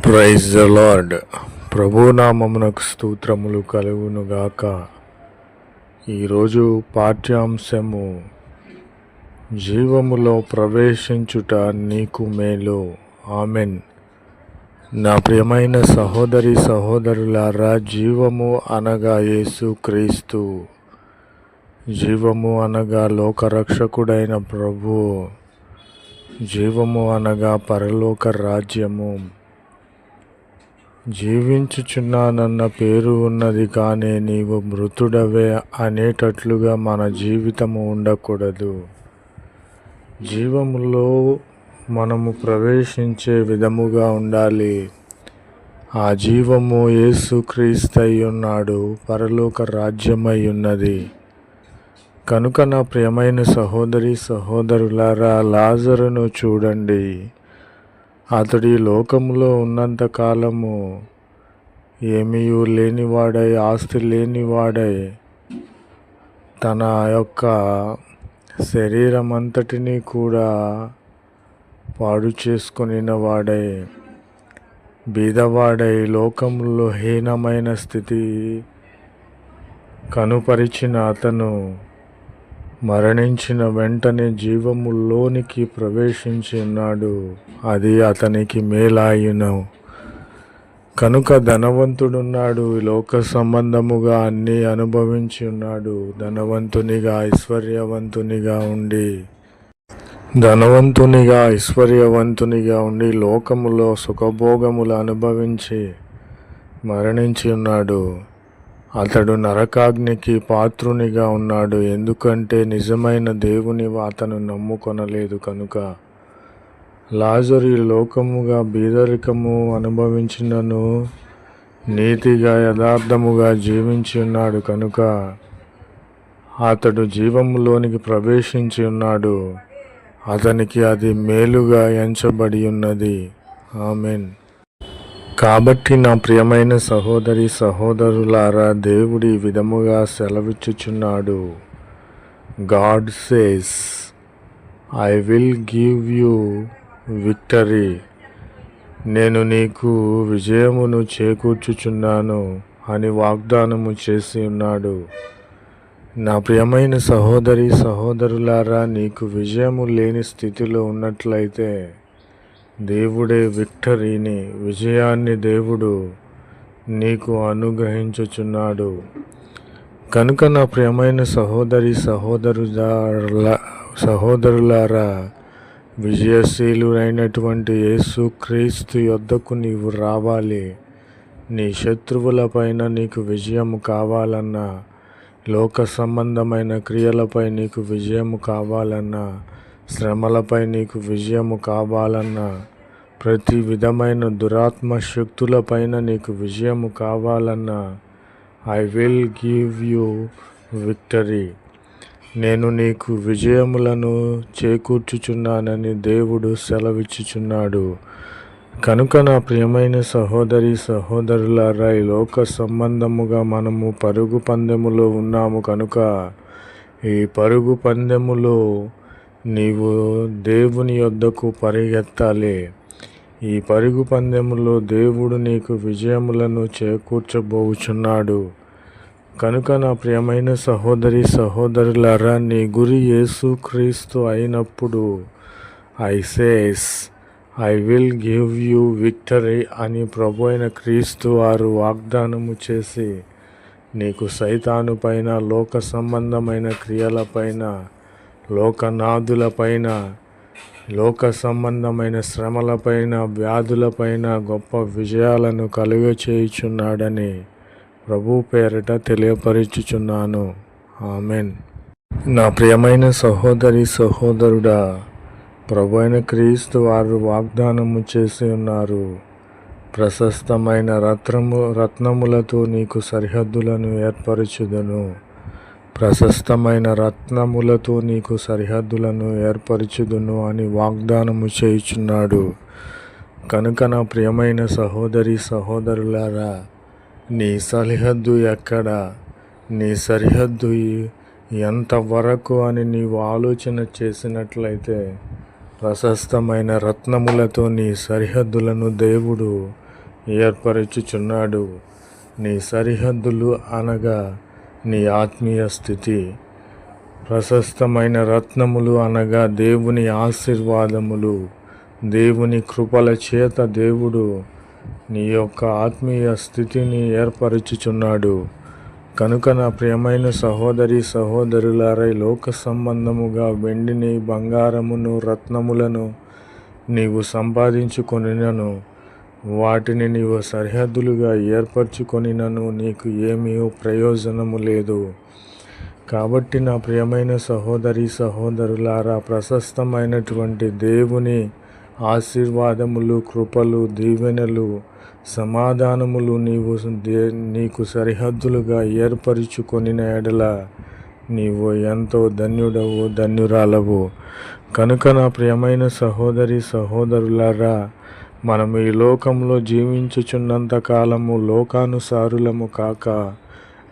Praise the lord. ప్రభునామమునకు స్తోత్రములు కలుగునుగాక. ఈరోజు పాఠ్యాంశము జీవములో ప్రవేశించుట నీకు మేలు. ఆమెన్. నా ప్రియమైన సహోదరి సహోదరులారా, జీవము అనగా యేసు క్రీస్తు, జీవము అనగా లోకరక్షకుడైన ప్రభు, జీవము అనగా పరలోక రాజ్యము. జీవించుచున్నానన్న పేరు ఉన్నది, కానీ నీవు మృతుడవే అనేటట్లుగా మన జీవితము ఉండకూడదు. జీవములో మనము ప్రవేశించే విధముగా ఉండాలి. ఆ జీవము యేసుక్రీస్తు ఉన్నాడు, పరలోక రాజ్యమై ఉన్నది. కనుక నా ప్రియమైన సహోదరి సహోదరులారా, లాజరును చూడండి. అతడి లోకములో ఉన్నంత కాలము ఏమీ లేనివాడై, ఆస్తి లేనివాడై, తన యొక్క శరీరం అంతటినీ కూడా పాడు చేసుకొనిన వాడై, బీదవాడై, లోకములో హీనమైన స్థితి కనుపరిచిన అతను మరణించిన వెంటనే జీవములోనికి ప్రవేశించి ఉన్నాడు. అది అతనికి మేలాయును. కనుక ధనవంతుడున్నాడు, లోక సంబంధముగా అన్నీ అనుభవించి ఉన్నాడు. ధనవంతునిగా ఐశ్వర్యవంతునిగా ఉండి లోకములో సుఖభోగములు అనుభవించి మరణించి ఉన్నాడు. అతడు నరకాగ్నికి పాత్రునిగా ఉన్నాడు. ఎందుకంటే నిజమైన దేవుని అతను నమ్ముకొనలేదు కనుక. లాజరు లోకముగా బీదరికము అనుభవించినను నీతిగా యథార్థముగా జీవించి ఉన్నాడు కనుక అతడు జీవములోనికి ప్రవేశించి ఉన్నాడు. అతనికి అది మేలుగా ఎంచబడి ఉన్నది. ఆమెన్. కాబట్టి నా ప్రియమైన సహోదరి సహోదరులారా, దేవుడి విధముగా సెలవిచ్చుచున్నాడు. God says, I will give you victory. నేను నీకు విజయమును చేకూర్చుచున్నాను అని వాగ్దానము చేసి ఉన్నాడు. నా ప్రియమైన సహోదరి సహోదరులారా, నీకు విజయము లేని స్థితిలో ఉన్నట్లయితే దేవుడే విజయాన్ని దేవుడు నీకు అనుగ్రహించుచున్నాడు. కనుక నా ప్రియమైన సహోదరి సహోదరులారా, విజయశీలుడైనటువంటి యేసుక్రీస్తు యొద్దకు నీవు రావాలి. నీ శత్రువులపైన నీకు విజయము కావాలన్నా, లోక సంబంధమైన క్రియలపై నీకు విజయము కావాలన్నా, శ్రమలపై నీకు విజయము కావాలన్నా, ప్రతి విధమైన దురాత్మ శక్తులపైన నీకు విజయము కావాలన్నా, I will give you victory. నేను నీకు విజయములను చేకూర్చుచున్నానని దేవుడు సెలవిచ్చుచున్నాడు. కనుక నా ప్రియమైన సహోదరి సహోదరులారా, ఈ లోక సంబంధముగా మనము పరుగు పందెములో ఉన్నాము కనుక ఈ పరుగు పందెములో నీవు దేవుని యొద్దకు పరిగెత్తాలి. ఈ పరుగు పందెములో దేవుడు నీకు విజయములను చేకూర్చబోచున్నాడు. కనుక నా ప్రియమైన సహోదరి సహోదరులారా, నీ గురి యేసుక్రీస్తు అయినప్పుడు I says, I will give you victory అని ప్రభు అయిన క్రీస్తు వారు వాగ్దానము చేసి నీకు సైతాను పైన, లోక సంబంధమైన క్రియలపైన, లోకనాథులపైన, లోక సంబంధమైన శ్రమలపైన, వ్యాధులపైన గొప్ప విజయాలను కలుగచేయుచున్నాడని ప్రభు పేరిట తెలియపరచుచున్నాను. ఆమెన్. నా ప్రియమైన సహోదరి సహోదరుడా, ప్రభు అయిన క్రీస్తు వారు వాగ్దానము చేసి ఉన్నారు. ప్రశస్తమైన రత్నములతో నీకు సరిహద్దులను ఏర్పరచుదును. ప్రశస్తమైన రత్నములతో నీకు సరిహద్దులను ఏర్పరచుదును అని వాగ్దానము చేయుచున్నాడు. కనుక నా ప్రియమైన సహోదరి సహోదరులారా, నీ సరిహద్దు ఎక్కడ, నీ సరిహద్దు ఎంతవరకు అని నీవు ఆలోచన చేసినట్లయితే ప్రశస్తమైన రత్నములతో నీ సరిహద్దులను దేవుడు ఏర్పరచుచున్నాడు. నీ సరిహద్దులు అనగా నీ ఆత్మీయ స్థితి, ప్రశస్తమైన రత్నములు అనగా దేవుని ఆశీర్వాదములు, దేవుని కృపల చేత దేవుడు నీ యొక్క ఆత్మీయ స్థితిని ఏర్పరచుచున్నాడు. కనుక నా ప్రియమైన సహోదరి సహోదరులారా, లోక సంబంధముగా వెండిని, బంగారమును, రత్నములను నీవు సంపాదించుకొనినను, వాటిని నీవు సరిహద్దులుగా ఏర్పరచుకొనినను నీకు ఏమీ ప్రయోజనము లేదు. కాబట్టి నా ప్రియమైన సహోదరి సహోదరులారా, ప్రశస్తమైనటువంటి దేవుని ఆశీర్వాదములు, కృపలు, దీవెనలు, సమాధానములు నీకు సరిహద్దులుగా ఏర్పరచుకొనిన ఎడల నీవు ఎంతో ధన్యుడవు, ధన్యురాలవు. కనుక నా ప్రియమైన సహోదరి సహోదరులారా, మనము ఈ లోకంలో జీవించుచున్నంత కాలము లోకానుసారులము కాక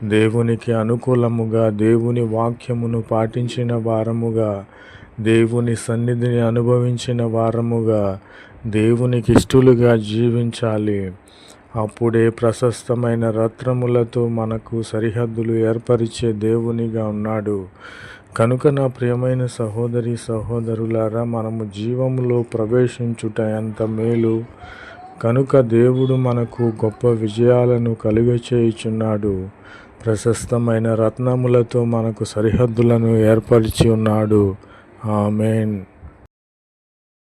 దేవునికి అనుకూలముగా, దేవుని వాక్యమును పాటించిన వారముగా, దేవుని సన్నిధిని అనుభవించిన వారముగా, దేవునికి ఇష్టలుగా జీవించాలి. అప్పుడే ప్రశస్తమైన రత్నములతో మనకు సరిహద్దులు ఏర్పరిచే దేవునిగా ఉన్నాడు. కనుక నా ప్రియమైన సహోదరి సహోదరులారా, మనము జీవములో ప్రవేశించుట ఎంత మేలు. కనుక దేవుడు మనకు గొప్ప విజయాలను కలుగచేయుచున్నాడు. ప్రశస్తమైన రత్నములతో మనకు సరిహద్దులను ఏర్పరిచి ఉన్నాడు. ఆమేన్.